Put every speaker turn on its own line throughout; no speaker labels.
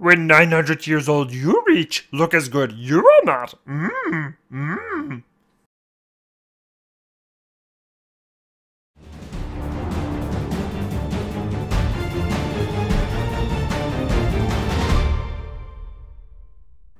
When 900 years old you reach, look as good you will not. Mmm, mmm.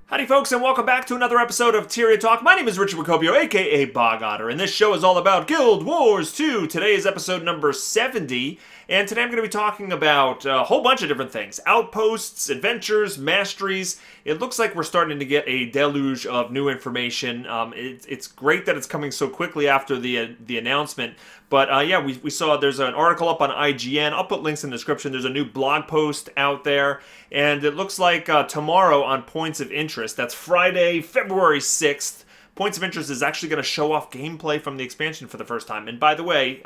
Howdy folks, and welcome back to another episode of Tyria Talk. My name is Richard Wacopio, aka Bog Otter, and this show is all about Guild Wars 2. Today is episode number 70, and today I'm going to be talking about a whole bunch of different things. Outposts, adventures, masteries. It looks like we're starting to get a deluge of new information. It's great that it's coming so quickly after the announcement, but yeah, we saw there's an article up on IGN. I'll put links in the description. There's a new blog post out there, and it looks like tomorrow on Points of Interest, that's Friday, February 6th, Points of Interest is actually going to show off gameplay from the expansion for the first time. And by the way,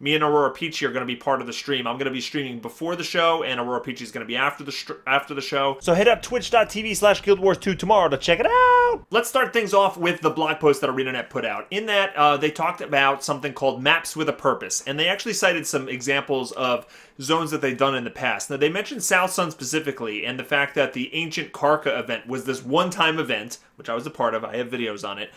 me and Aurora Peachy are going to be part of the stream. I'm going to be streaming before the show, and Aurora Peachy is going to be after the show. So head up twitch.tv/GuildWars2 tomorrow to check it out. Let's start things off with the blog post that ArenaNet put out. In that, they talked about something called Maps with a Purpose, and they actually cited some examples of zones that they've done in the past. Now, they mentioned South Sun specifically, and the fact that the Ancient Karka event was this one-time event, which I was a part of. I have videos on it.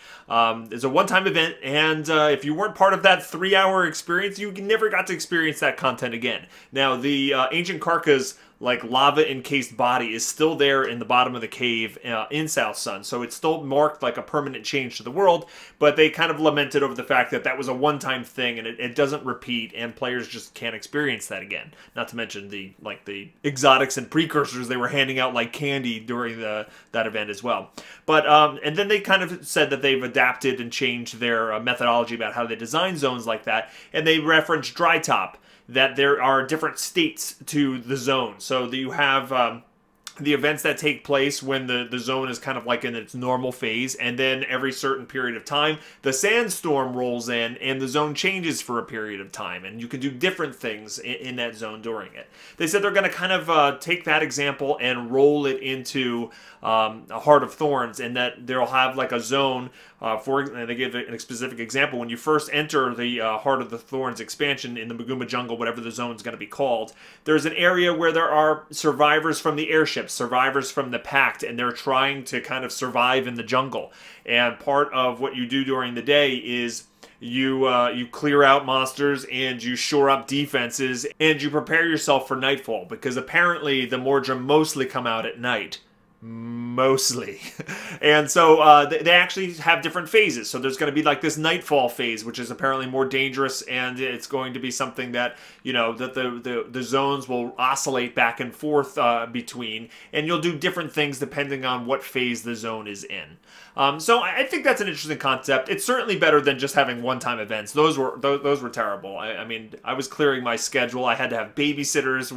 It's a one-time event, and if you weren't part of that 3-hour experience, you never got to experience that content again. Now, the Ancient Karka's like lava-encased body is still there in the bottom of the cave in South Sun, so it's still marked like a permanent change to the world, but they kind of lamented over the fact that that was a one-time thing and it doesn't repeat, and players just can't experience that again. Not to mention the exotics and precursors they were handing out like candy during that event as well. But and then they kind of said that they've adapted and changed their methodology about how they design zones like that, and they referenced Dry Top, that there are different states to the zone. So that you have the events that take place when the zone is kind of like in its normal phase, and then every certain period of time, the sandstorm rolls in and the zone changes for a period of time, and you can do different things in that zone during it. They said they're going to kind of take that example and roll it into a Heart of Thorns, and that they'll have like a zone and they give a specific example. When you first enter the Heart of the Thorns expansion in the Maguma Jungle, whatever the zone's going to be called, there's an area where there are survivors from the airships, survivors from the Pact, and they're trying to kind of survive in the jungle. And part of what you do during the day is you clear out monsters, and you shore up defenses, and you prepare yourself for nightfall, because apparently the Mordra mostly come out at night. Mostly. And so they actually have different phases. So there's going to be like this nightfall phase, which is apparently more dangerous, and it's going to be something that, you know, that the zones will oscillate back and forth between, and you'll do different things depending on what phase the zone is in. So I think that's an interesting concept. It's certainly better than just having one-time events. Those were terrible. I mean, I was clearing my schedule. I had to have babysitters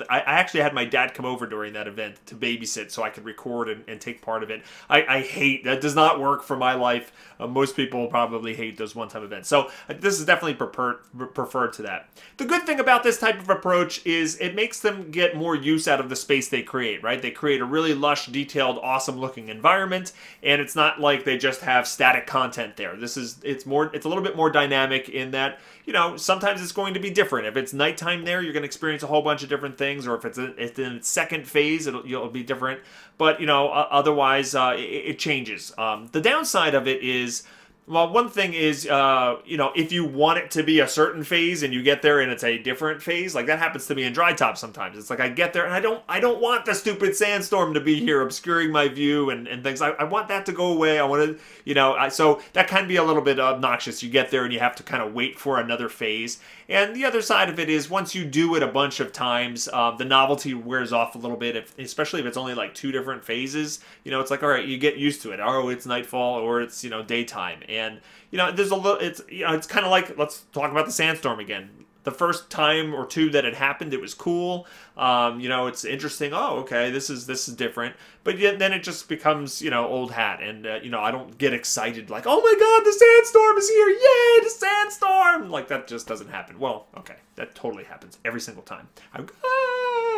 I actually had my dad come over during that event to babysit so I could record and take part of it. I hate that. Does not work for my life. Most people probably hate those one-time events. So this is definitely preferred to that. The good thing about this type of approach is it makes them get more use out of the space they create, right? They create a really lush, detailed, awesome-looking environment, and it's not like they just have static content there. It's a little bit more dynamic in that, you know, sometimes it's going to be different. If it's nighttime there, you're going to experience a whole bunch of different things, or if it's in its second phase, it'll be different. But, you know, otherwise, it changes. The downside of it is, well, one thing is, you know, if you want it to be a certain phase and you get there and it's a different phase, like that happens to me in Dry Top sometimes. It's like I get there and I don't want the stupid sandstorm to be here obscuring my view and things. I want that to go away. I want to, you know, so that can be a little bit obnoxious. You get there and you have to kind of wait for another phase. And the other side of it is, once you do it a bunch of times, the novelty wears off a little bit, especially if it's only like 2 different phases. You know, it's like, all right, you get used to it. Oh, it's nightfall, or it's, you know, daytime. And, you know, there's a little, it's kind of like, let's talk about the sandstorm again. The first time or two that it happened, it was cool. You know, it's interesting. Oh, okay, this is different. But yet, then it just becomes, you know, old hat. And, you know, I don't get excited like, oh my God, the sandstorm is here. Yay, the sandstorm. Like, that just doesn't happen. Well, okay, that totally happens every single time.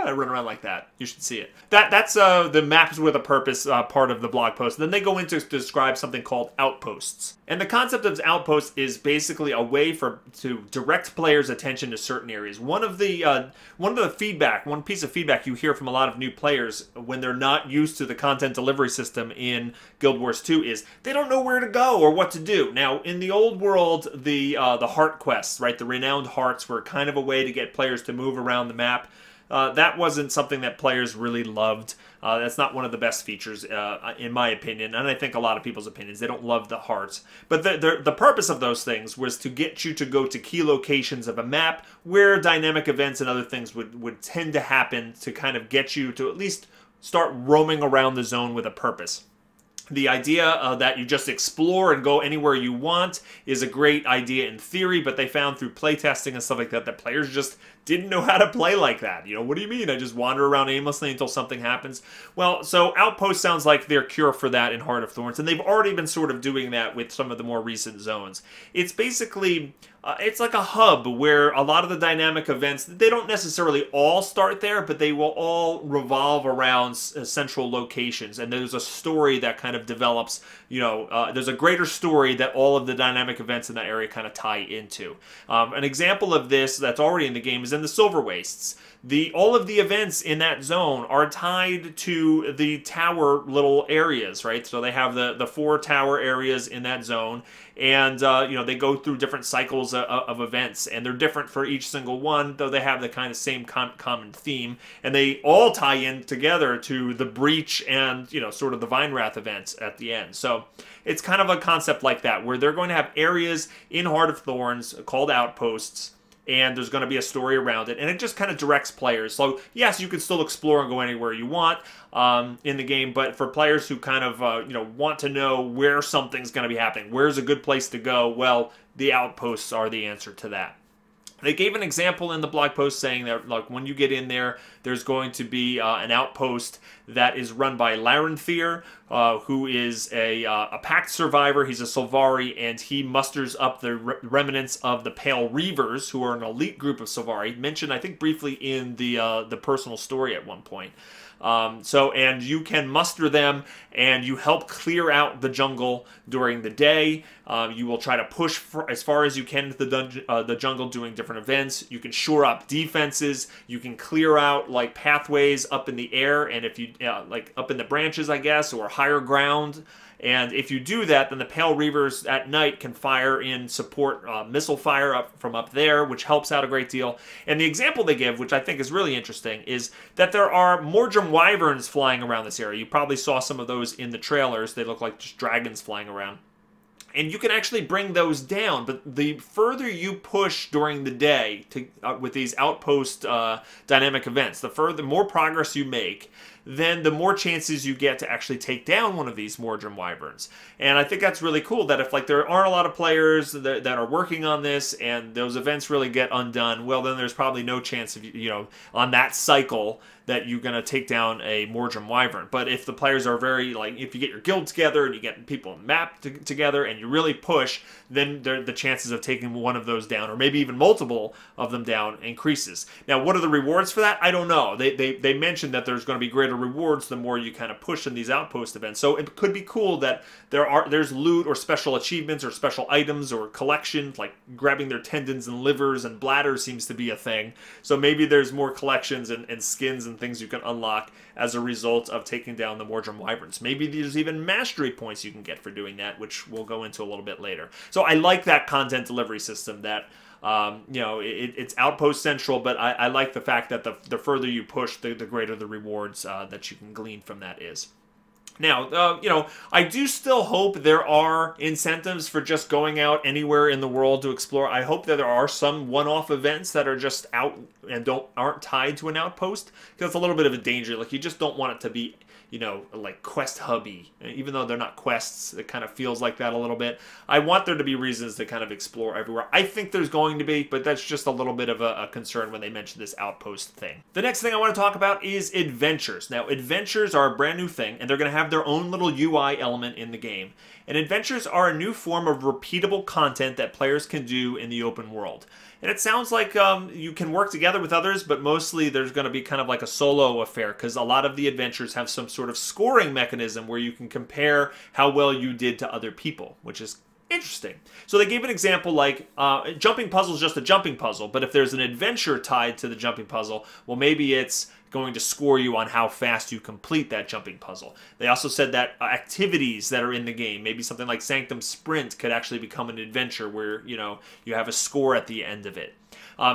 I run around like that. You should see it. That's the maps with a purpose part of the blog post. Then they go into to describe something called outposts. And the concept of outposts is basically a way to direct players' attention to certain areas. One piece of feedback you hear from a lot of new players when they're not used to the content delivery system in Guild Wars 2 is they don't know where to go or what to do. Now, in the old world, the heart quests, right, the renowned hearts were kind of a way to get players to move around the map. That wasn't something that players really loved. That's not one of the best features, in my opinion, and I think a lot of people's opinions. They don't love the hearts. But the purpose of those things was to get you to go to key locations of a map where dynamic events and other things would tend to happen to kind of get you to at least start roaming around the zone with a purpose. The idea that you just explore and go anywhere you want is a great idea in theory, but they found through playtesting and stuff like that players just didn't know how to play like that. You know, what do you mean? I just wander around aimlessly until something happens? Well, so Outpost sounds like their cure for that in Heart of Thorns, and they've already been sort of doing that with some of the more recent zones. It's basically, it's like a hub where a lot of the dynamic events, they don't necessarily all start there, but they will all revolve around central locations, and there's a story that kind of develops, you know, there's a greater story that all of the dynamic events in that area kind of tie into. An example of this that's already in the game is in the Silver Wastes. All of the events in that zone are tied to the tower little areas, right? So they have the 4 tower areas in that zone, and you know, they go through different cycles of events, and they're different for each single one, though they have the kind of same common theme, and they all tie in together to the Breach and, you know, sort of the Vine Wrath events at the end. So it's kind of a concept like that, where they're going to have areas in Heart of Thorns called Outposts, and there's going to be a story around it, and it just kind of directs players. So yes, you can still explore and go anywhere you want in the game, but for players who kind of you know, want to know where something's going to be happening, where's a good place to go, well, the Outposts are the answer to that. They gave an example in the blog post saying that, like, when you get in there, there's going to be an outpost that is run by Larenthier, who is a Pact survivor. He's a Sylvari, and he musters up the remnants of the Pale Reavers, who are an elite group of Sylvari, mentioned, I think, briefly in the personal story at one point. And you can muster them, and you help clear out the jungle during the day. You will try to push as far as you can into the jungle, doing different events. You can shore up defenses. You can clear out like pathways up in the air, and if you like up in the branches, I guess, or higher ground. And if you do that, then the Pale Reavers at night can fire in support missile fire from up there, which helps out a great deal. And the example they give, which I think is really interesting, is that there are Mordrum Wyverns flying around this area. You probably saw some of those in the trailers. They look like just dragons flying around. And you can actually bring those down, but the further you push during the day with these outpost dynamic events, the more progress you make, then the more chances you get to actually take down one of these Mordrum Wyverns. And I think that's really cool, that if like there aren't a lot of players that are working on this and those events really get undone, well, then there's probably no chance of, you know, on that cycle that you're going to take down a Mordrum Wyvern. But if the players are very, like, if you get your guild together and you get people mapped together and you really push, then the chances of taking one of those down, or maybe even multiple of them down, increases. Now, what are the rewards for that? I don't know. They mentioned that there's going to be greater rewards the more you kind of push in these outpost events. So it could be cool that there's loot or special achievements or special items or collections, like grabbing their tendons and livers and bladders seems to be a thing. So maybe there's more collections and skins and things you can unlock as a result of taking down the Mordrum Wyverns. Maybe there's even mastery points you can get for doing that, which we'll go into a little bit later. So I like that content delivery system that, you know, it's Outpost Central, but I like the fact that the further you push, the greater the rewards that you can glean from that is. Now, you know, I do still hope there are incentives for just going out anywhere in the world to explore. I hope that there are some one-off events that are just out and aren't tied to an outpost, because it's a little bit of a danger. Like, you just don't want it to be, you know, like quest hubby. Even though they're not quests, it kind of feels like that a little bit. I want there to be reasons to kind of explore everywhere. I think there's going to be, but that's just a little bit of a concern when they mention this outpost thing. The next thing I want to talk about is adventures. Now, adventures are a brand new thing, and they're going to have their own little UI element in the game. And adventures are a new form of repeatable content that players can do in the open world. And it sounds like you can work together with others, but mostly there's going to be kind of like a solo affair, because a lot of the adventures have some sort of scoring mechanism where you can compare how well you did to other people, which is interesting. So they gave an example like jumping puzzle is just a jumping puzzle, but if there's an adventure tied to the jumping puzzle, well, maybe it's going to score you on how fast you complete that jumping puzzle. They also said that activities that are in the game, maybe something like Sanctum Sprint, could actually become an adventure where, you know, you have a score at the end of it.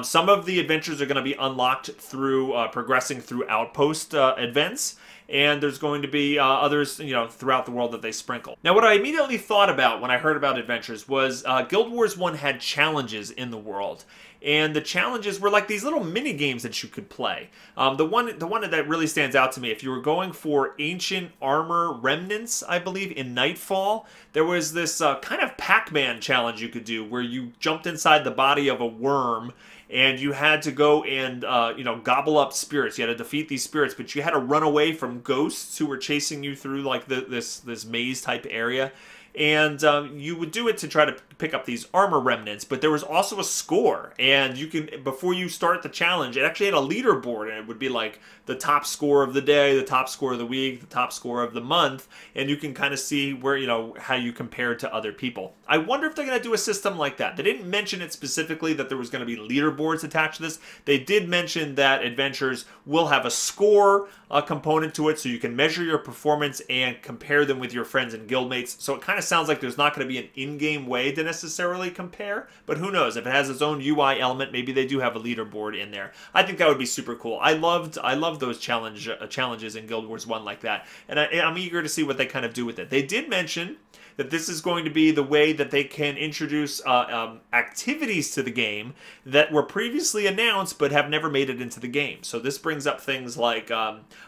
Some of the adventures are going to be unlocked through progressing through Outpost events, and there's going to be others, you know, throughout the world that they sprinkle. Now, what I immediately thought about when I heard about adventures was Guild Wars 1 had challenges in the world. And the challenges were like these little mini games that you could play. The one that really stands out to me, if you were going for ancient armor remnants, I believe, in Nightfall, there was this kind of Pac-Man challenge you could do where you jumped inside the body of a worm and you had to go and you know, gobble up spirits. You had to defeat these spirits, but you had to run away from ghosts who were chasing you through like this maze type area. And you would do it to try to pick up these armor remnants, but there was also a score, and you can, before you start the challenge, it actually had a leaderboard, and it would be like the top score of the day, the top score of the week, the top score of the month, and you can kind of see where, you know, how you compare to other people. I wonder if they're going to do a system like that. They didn't mention it specifically that there was going to be leaderboards attached to this. They did mention that adventures will have a score component to it, so you can measure your performance and compare them with your friends and guildmates. So it kind of sounds like there's not going to be an in-game way to necessarily compare, but who knows? If it has its own UI element, maybe they do have a leaderboard in there. I think that would be super cool. I loved those challenges in Guild Wars 1 like that, and I'm eager to see what they kind of do with it. They did mention that this is going to be the way that they can introduce activities to the game that were previously announced but have never made it into the game. So this brings up things like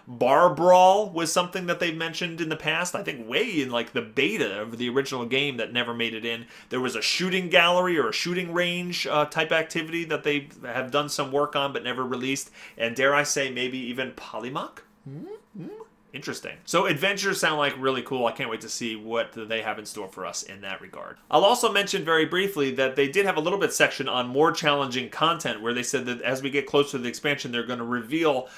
Bar Brawl was something that they've mentioned in the past, I think way in like the beta of the original game that never made it in. There was a shooting gallery or a shooting range type activity that they have done some work on but never released. And dare I say, maybe even Polymock? Interesting. So adventures sound like really cool. I can't wait to see what they have in store for us in that regard. I'll also mention very briefly that they did have a little bit section on more challenging content where they said that as we get closer to the expansion, they're going to reveal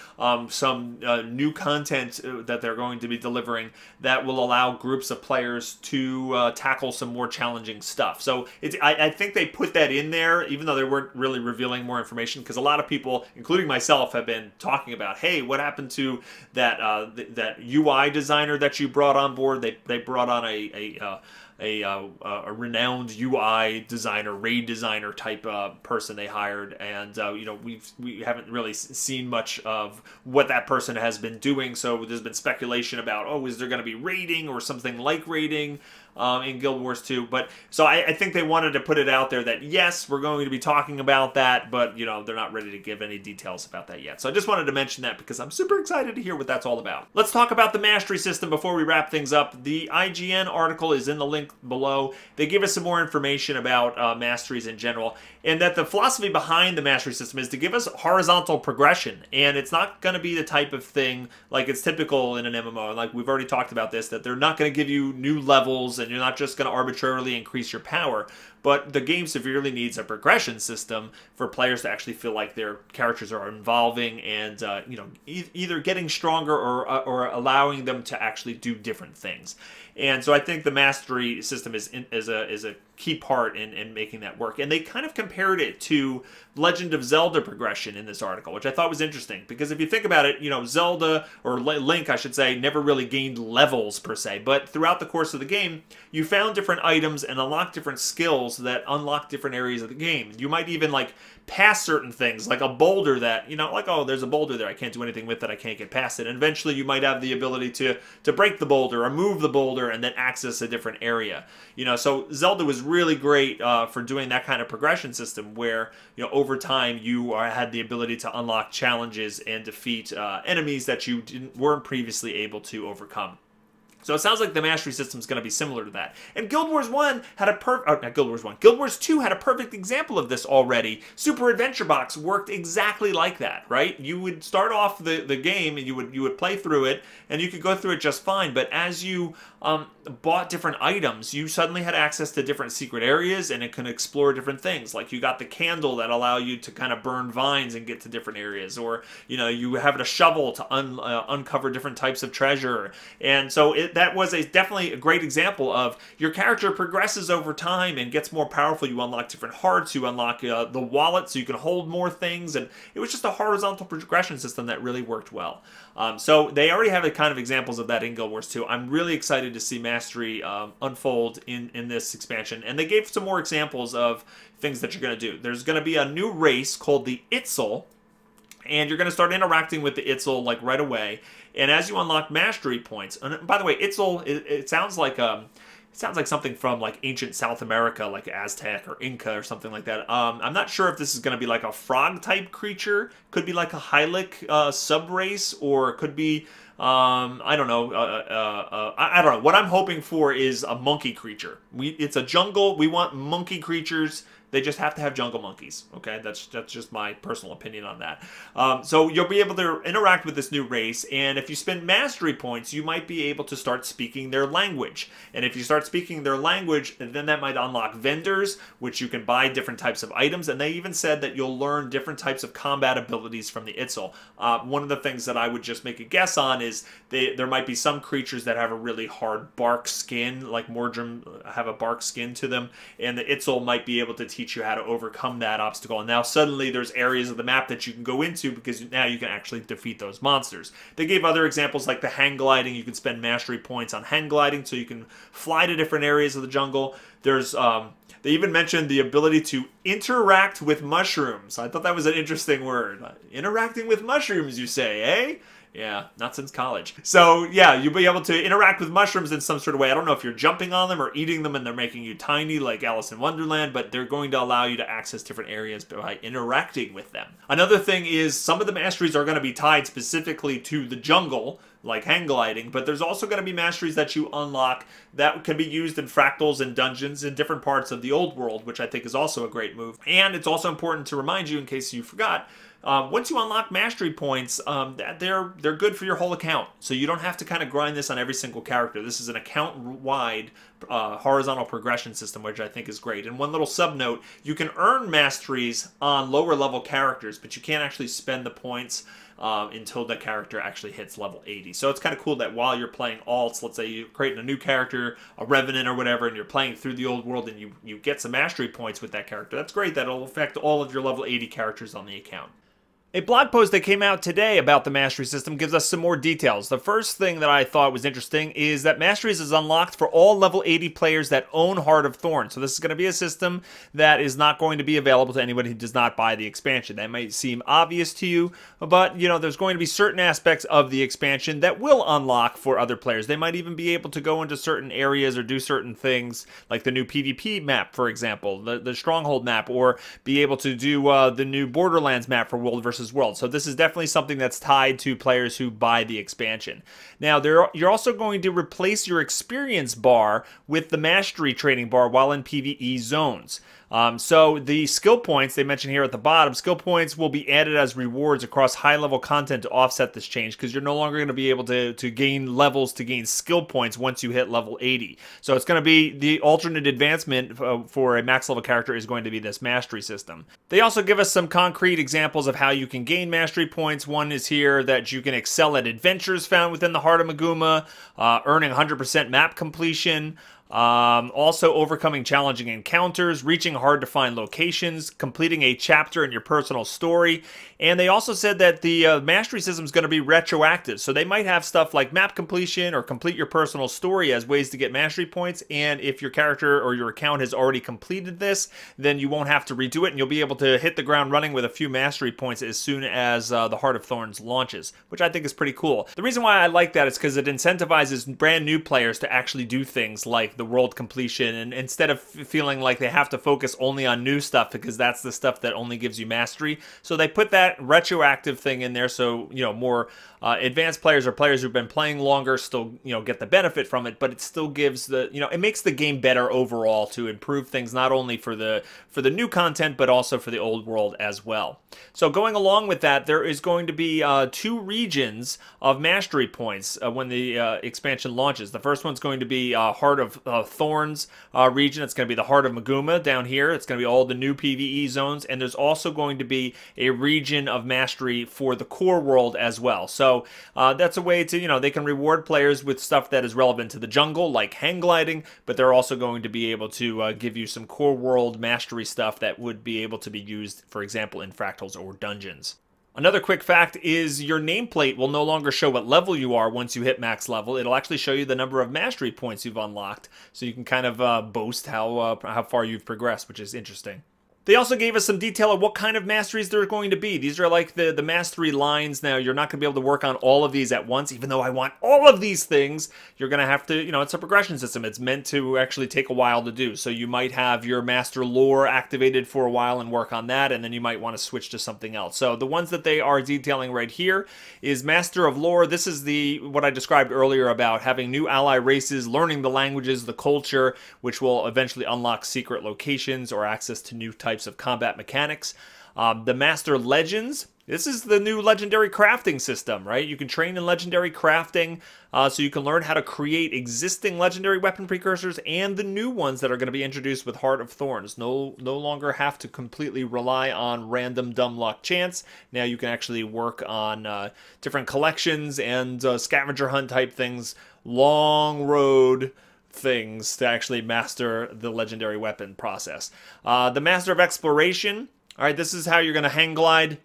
some new content that they're going to be delivering that will allow groups of players to tackle some more challenging stuff. So I think they put that in there, even though they weren't really revealing more information, because a lot of people, including myself, have been talking about, hey, what happened to that that UI designer that you brought on board? They brought on a renowned UI designer, raid designer type person they hired, and you know, we haven't really seen much of what that person has been doing. So there's been speculation about, oh, is there going to be raiding or something like raiding in Guild Wars 2? But so I think they wanted to put it out there that yes, we're going to be talking about that, but you know, they're not ready to give any details about that yet. So I just wanted to mention that because I'm super excited to hear what that's all about. Let's talk about the Mastery system before we wrap things up. The IGN article is in the link below. They give us some more information about Masteries in general, and that the philosophy behind the Mastery system is to give us horizontal progression, and it's not going to be the type of thing like it's typical in an MMO. Like we've already talked about this, that they're not going to give you new levels and you're not just going to arbitrarily increase your power, but the game severely needs a progression system for players to actually feel like their characters are evolving and you know, either getting stronger or allowing them to actually do different things. And so I think the Mastery system is a key part in making that work. And they kind of compared it to Legend of Zelda progression in this article, which I thought was interesting. Because if you think about it, you know, Zelda, or Link, I should say, never really gained levels per se. But throughout the course of the game, you found different items and unlocked different skills that unlock different areas of the game. You might even, like, pass certain things, like a boulder that, you know, like, oh, there's a boulder there, I can't do anything with it, I can't get past it. And eventually you might have the ability to break the boulder or move the boulder and then access a different area. You know, so Zelda was really great for doing that kind of progression system where, you know, over time you had the ability to unlock challenges and defeat enemies that you weren't previously able to overcome. So it sounds like the mastery system is going to be similar to that. And Guild Wars 1 had not Guild Wars 1. Guild Wars 2 had a perfect example of this already. Super Adventure Box worked exactly like that, right? You would start off the game and you would play through it and you could go through it just fine, but as you bought different items, you suddenly had access to different secret areas and it can explore different things. Like you got the candle that allow you to kind of burn vines and get to different areas, or you have a shovel to uncover different types of treasure. And so that was definitely a great example of your character progresses over time and gets more powerful. You unlock different hearts, you unlock the wallet so you can hold more things, and it was just a horizontal progression system that really worked well. So they already have the kind of examples of that in Guild Wars 2. I'm really excited to see Mastery unfold in this expansion, and they gave some more examples of things that you're going to do. There's going to be a new race called the Itzel, and you're going to start interacting with the Itzel like right away. And as you unlock mastery points, and by the way, Itzel, it sounds like something from like ancient South America, like Aztec or Inca or something like that. I'm not sure if this is going to be like a frog type creature, could be like a Hylic sub-race, or it could be I don't know. I don't know. What I'm hoping for is a monkey creature. It's a jungle. We want monkey creatures. They just have to have jungle monkeys. Okay, that's just my personal opinion on that. So you'll be able to interact with this new race, and if you spend mastery points, you might be able to start speaking their language. And if you start speaking their language, then that might unlock vendors, which you can buy different types of items. And they even said that you'll learn different types of combat abilities from the Itzel. One of the things that I would just make a guess on is there might be some creatures that have a really hard bark skin, like Mordrim have a bark skin to them, and the Itzel might be able to teach you how to overcome that obstacle. And now suddenly there's areas of the map that you can go into because now you can actually defeat those monsters. They gave other examples like the hang gliding. You can spend mastery points on hang gliding so you can fly to different areas of the jungle. There's they even mentioned the ability to interact with mushrooms. I thought that was an interesting word. Interacting with mushrooms, you say, eh? Yeah, not since college. So yeah, you'll be able to interact with mushrooms in some sort of way. I don't know if you're jumping on them or eating them and they're making you tiny like Alice in Wonderland, but they're going to allow you to access different areas by interacting with them. Another thing is some of the masteries are going to be tied specifically to the jungle, like hang gliding, but there's also going to be masteries that you unlock that can be used in fractals and dungeons in different parts of the old world, which I think is also a great move. And it's also important to remind you, in case you forgot, once you unlock mastery points, they're good for your whole account. So you don't have to kind of grind this on every single character. This is an account-wide horizontal progression system, which I think is great. And one little sub-note, you can earn masteries on lower-level characters, but you can't actually spend the points until the character actually hits level 80. So it's kind of cool that while you're playing alts, let's say you're creating a new character, a Revenant or whatever, and you're playing through the old world and you get some mastery points with that character. That's great. That'll affect all of your level 80 characters on the account. A blog post that came out today about the Mastery system gives us some more details. The first thing that I thought was interesting is that Masteries is unlocked for all level 80 players that own Heart of Thorns. So this is going to be a system that is not going to be available to anybody who does not buy the expansion. That might seem obvious to you, but there's going to be certain aspects of the expansion that will unlock for other players. They might even be able to go into certain areas or do certain things, like the new PvP map, for example, the Stronghold map, or be able to do the new Borderlands map for World vs. World. So this is definitely something that's tied to players who buy the expansion. Now, you're also going to replace your experience bar with the mastery training bar while in PvE zones. So the skill points they mention here at the bottom, skill points will be added as rewards across high-level content to offset this change, because you're no longer going to be able to gain levels to gain skill points once you hit level 80. So it's going to be the alternate advancement for a max level character is going to be this mastery system. They also give us some concrete examples of how you can gain mastery points. One is here that you can excel at adventures found within the Heart of Maguma, earning 100% map completion, also overcoming challenging encounters, reaching hard to find locations, completing a chapter in your personal story. And they also said that the mastery system is going to be retroactive. So they might have stuff like map completion or complete your personal story as ways to get mastery points. And if your character or your account has already completed this, then you won't have to redo it, and you'll be able to hit the ground running with a few mastery points as soon as the Heart of Thorns launches, which I think is pretty cool. The reason why I like that is because it incentivizes brand new players to actually do things like the world completion, and instead of feeling like they have to focus only on new stuff because that's the stuff that only gives you mastery. So they put that retroactive thing in there, so more advanced players or players who've been playing longer still get the benefit from it, but it still gives it makes the game better overall to improve things, not only for the new content but also for the old world as well. So going along with that, there is going to be 2 regions of mastery points when the expansion launches. The first one's going to be Heart of Thorns region. It's going to be the Heart of Maguma down here. It's going to be all the new PvE zones, and there's also going to be a region of mastery for the core world as well. So that's a way to, they can reward players with stuff that is relevant to the jungle, like hang gliding, but they're also going to be able to give you some core world mastery stuff that would be able to be used, for example, in fractals or dungeons. Another quick fact is your nameplate will no longer show what level you are once you hit max level. It'll actually show you the number of mastery points you've unlocked, so you can kind of boast how far you've progressed, which is interesting. They also gave us some detail of what kind of masteries there are going to be. These are like the mastery lines. Now, you're not going to be able to work on all of these at once, even though I want all of these things. You're going to have to, it's a progression system. It's meant to actually take a while to do. So you might have your master lore activated for a while and work on that, and then you might want to switch to something else. So the ones that they are detailing right here is Master of Lore. This is what I described earlier about having new ally races, learning the languages, the culture, which will eventually unlock secret locations or access to new types of combat mechanics. The Master Legends. This is the new legendary crafting system, right? You can train in legendary crafting, so you can learn how to create existing legendary weapon precursors and the new ones that are going to be introduced with Heart of Thorns. No longer have to completely rely on random dumb luck chance. Now you can actually work on different collections and scavenger hunt type things. Long road things to actually master the legendary weapon process. The Master of Exploration. All right, this is how you're going to hang glide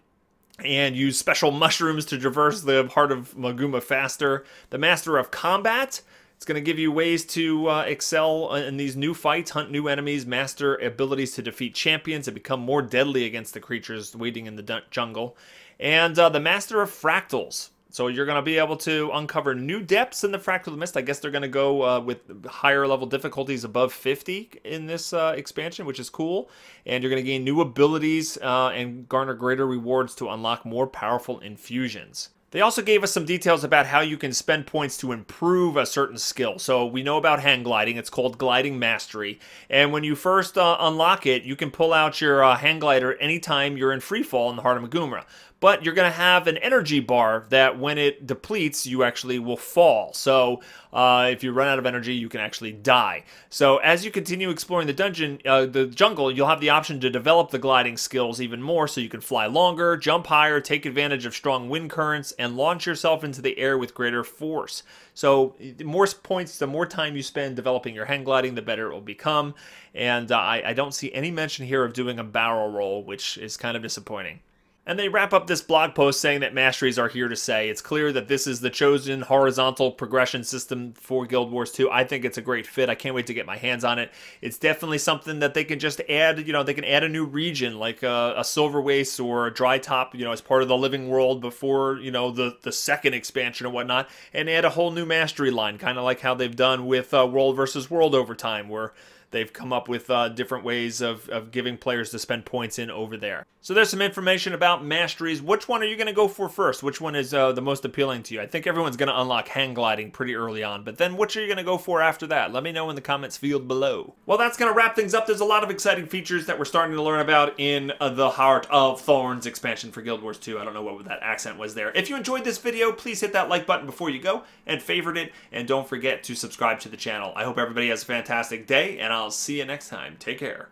and use special mushrooms to traverse the Heart of Maguma faster. The Master of Combat. It's going to give you ways to excel in these new fights, hunt new enemies, master abilities to defeat champions, and become more deadly against the creatures waiting in the jungle. And the Master of Fractals. So you're going to be able to uncover new depths in the Fractal Mist. I guess they're going to go with higher level difficulties above 50 in this expansion, which is cool. And you're going to gain new abilities and garner greater rewards to unlock more powerful infusions. They also gave us some details about how you can spend points to improve a certain skill. So we know about hang gliding. It's called Gliding Mastery. And when you first unlock it, you can pull out your hang glider anytime you're in free fall in the Heart of Maguma. But you're going to have an energy bar that when it depletes, you actually will fall. So if you run out of energy, you can actually die. So as you continue exploring the jungle, you'll have the option to develop the gliding skills even more, so you can fly longer, jump higher, take advantage of strong wind currents, and launch yourself into the air with greater force. So the more points, the more time you spend developing your hang gliding, the better it will become. And I don't see any mention here of doing a barrel roll, which is kind of disappointing. And they wrap up this blog post saying that Masteries are here to stay. It's clear that this is the chosen horizontal progression system for Guild Wars 2. I think it's a great fit. I can't wait to get my hands on it. It's definitely something that they can just add, they can add a new region like a Silver Waste or a Dry Top, as part of the Living World before, the second expansion or whatnot, and add a whole new Mastery line, kind of like how they've done with World versus World over time, where they've come up with different ways of giving players to spend points in over there. So there's some information about Masteries. Which one are you going to go for first? Which one is the most appealing to you? I think everyone's going to unlock hang gliding pretty early on, but then which are you going to go for after that? Let me know in the comments field below. Well, that's going to wrap things up. There's a lot of exciting features that we're starting to learn about in the Heart of Thorns expansion for Guild Wars 2. I don't know what that accent was there. If you enjoyed this video, please hit that like button before you go and favorite it, and don't forget to subscribe to the channel. I hope everybody has a fantastic day, and I'll see you next time. Take care.